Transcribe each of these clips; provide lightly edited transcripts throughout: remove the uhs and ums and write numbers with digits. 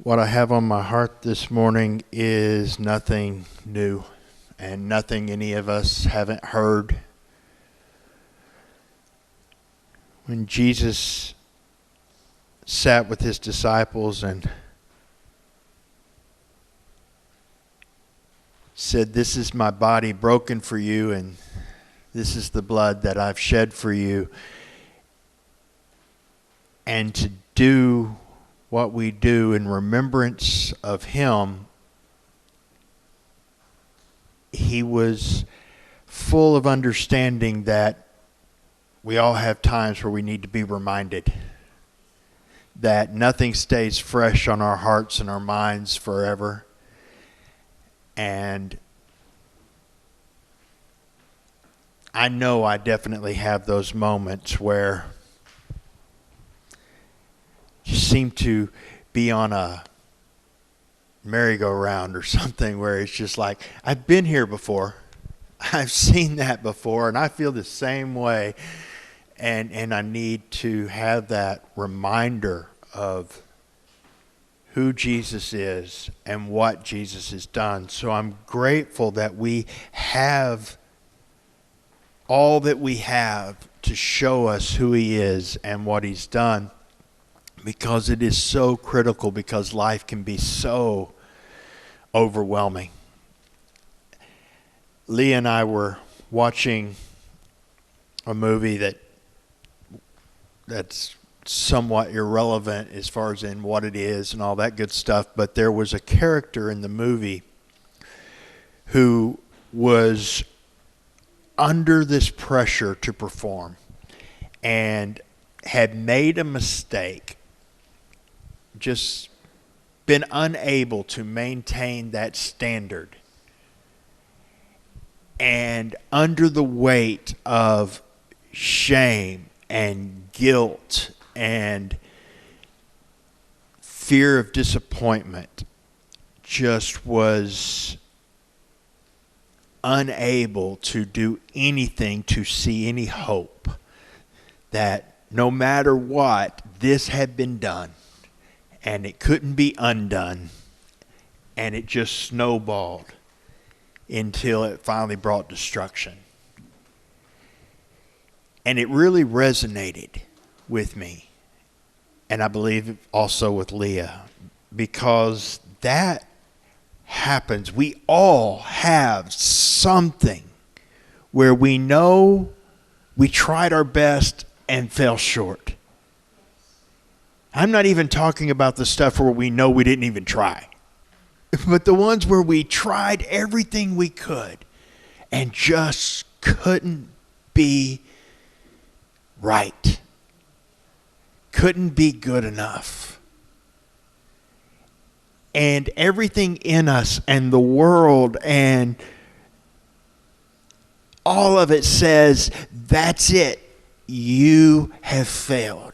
What I have on my heart this morning is nothing new and nothing any of us haven't heard. When Jesus sat with his disciples and said, "This is my body broken for you, and this is the blood that I've shed for you," and to do what we do in remembrance of him, he was full of understanding that we all have times where we need to be reminded that nothing stays fresh on our hearts and our minds forever. And I know I definitely have those moments where you seem to be on a merry-go-round or something where it's just like, I've been here before. I've seen that before, and I feel the same way. And I need to have that reminder of who Jesus is and what Jesus has done. So I'm grateful that we have all that we have to show us who he is and what he's done, because it is so critical, because life can be so overwhelming. Leah and I were watching a movie that's somewhat irrelevant as far as in what it is and all that good stuff, but there was a character in the movie who was under this pressure to perform and had made a mistake, just been unable to maintain that standard, and under the weight of shame and guilt and fear of disappointment, just was unable to do anything to see any hope that no matter what, this had been done and it couldn't be undone, and it just snowballed until it finally brought destruction. And it really resonated with me, and I believe also with Leah, because that happens. We all have something where we know we tried our best and fell short. I'm not even talking about the stuff where we know we didn't even try, but the ones where we tried everything we could and just couldn't be right, couldn't be good enough. And everything in us and the world and all of it says, that's it. You have failed.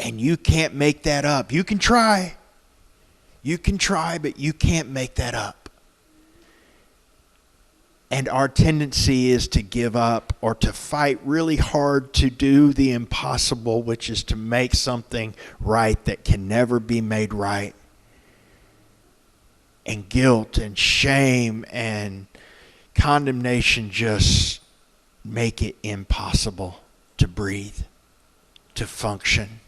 And you can't make that up. You can try. You can try, but you can't make that up. And our tendency is to give up or to fight really hard to do the impossible, which is to make something right that can never be made right. And guilt and shame and condemnation just make it impossible to breathe, to function.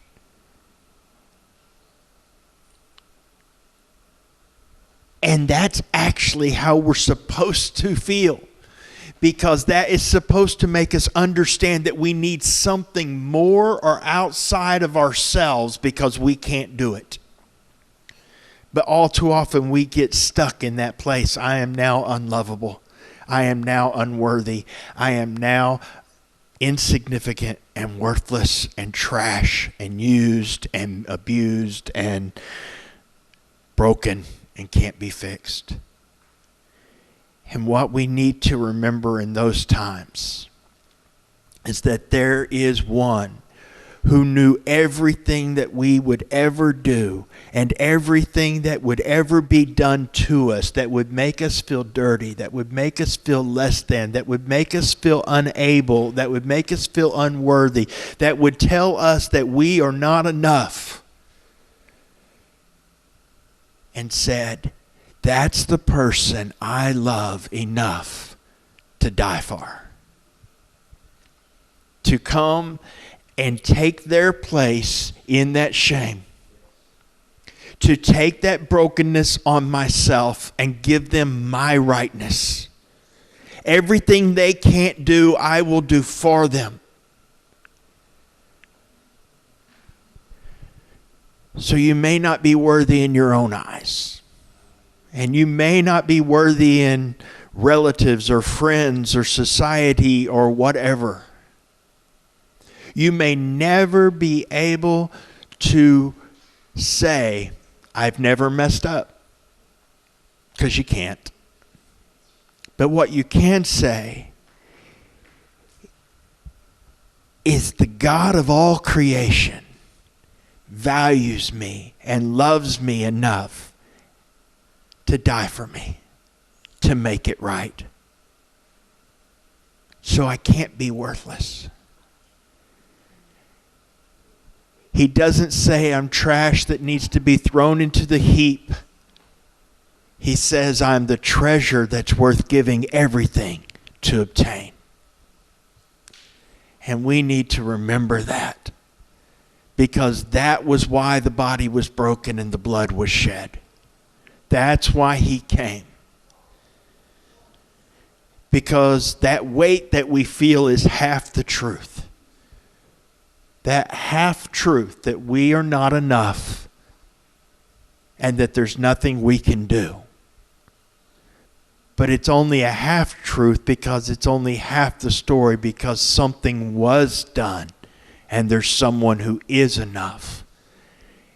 And that's actually how we're supposed to feel, because that is supposed to make us understand that we need something more or outside of ourselves, because we can't do it. But all too often we get stuck in that place. I am now unlovable. I am now unworthy. I am now insignificant and worthless and trash and used and abused and broken and can't be fixed. And what we need to remember in those times is that there is one who knew everything that we would ever do and everything that would ever be done to us that would make us feel dirty, that would make us feel less than, that would make us feel unable, that would make us feel unworthy, that would tell us that we are not enough. and said, that's the person I love enough to die for. To come and take their place in that shame. To take that brokenness on myself and give them my rightness. Everything they can't do, I will do for them. So you may not be worthy in your own eyes. And you may not be worthy in relatives or friends or society or whatever. You may never be able to say, I've never messed up. Because you can't. But what you can say is the God of all creation values me and loves me enough to die for me, to make it right. So I can't be worthless. He doesn't say I'm trash that needs to be thrown into the heap. He says I'm the treasure that's worth giving everything to obtain. And we need to remember that. Because that was why the body was broken and the blood was shed. That's why he came. Because that weight that we feel is half the truth. That half truth that we are not enough and that there's nothing we can do. But it's only a half truth because it's only half the story, because something was done and there's someone who is enough.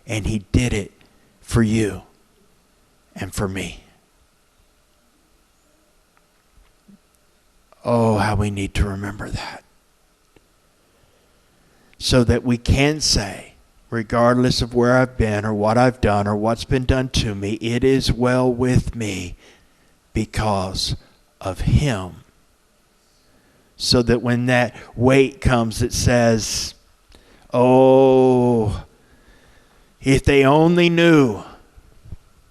And he did it for you and for me. Oh, how we need to remember that. So that we can say, regardless of where I've been or what I've done or what's been done to me, it is well with me because of him. So that when that weight comes that says, oh, if they only knew,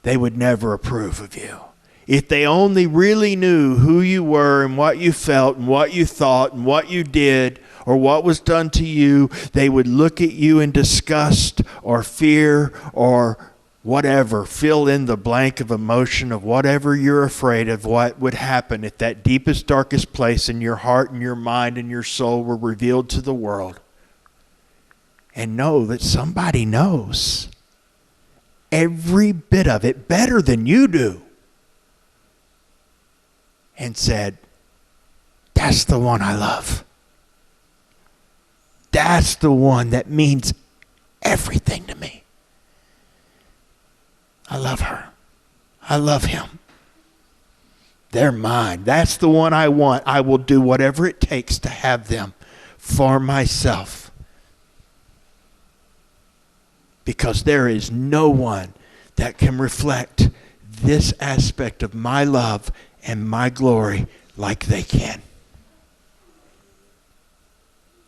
they would never approve of you. If they only really knew who you were and what you felt and what you thought and what you did or what was done to you, they would look at you in disgust or fear or whatever. Fill in the blank of emotion of whatever you're afraid of what would happen if that deepest, darkest place in your heart and your mind and your soul were revealed to the world. And know that somebody knows every bit of it better than you do. And said, that's the one I love. That's the one that means everything to me. I love her. I love him. They're mine. That's the one I want. I will do whatever it takes to have them for myself. Because there is no one that can reflect this aspect of my love and my glory like they can.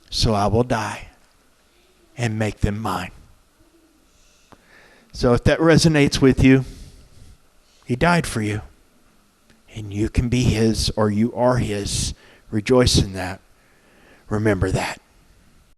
So I will die and make them mine. So if that resonates with you, he died for you. And you can be his, or you are his. Rejoice in that. Remember that.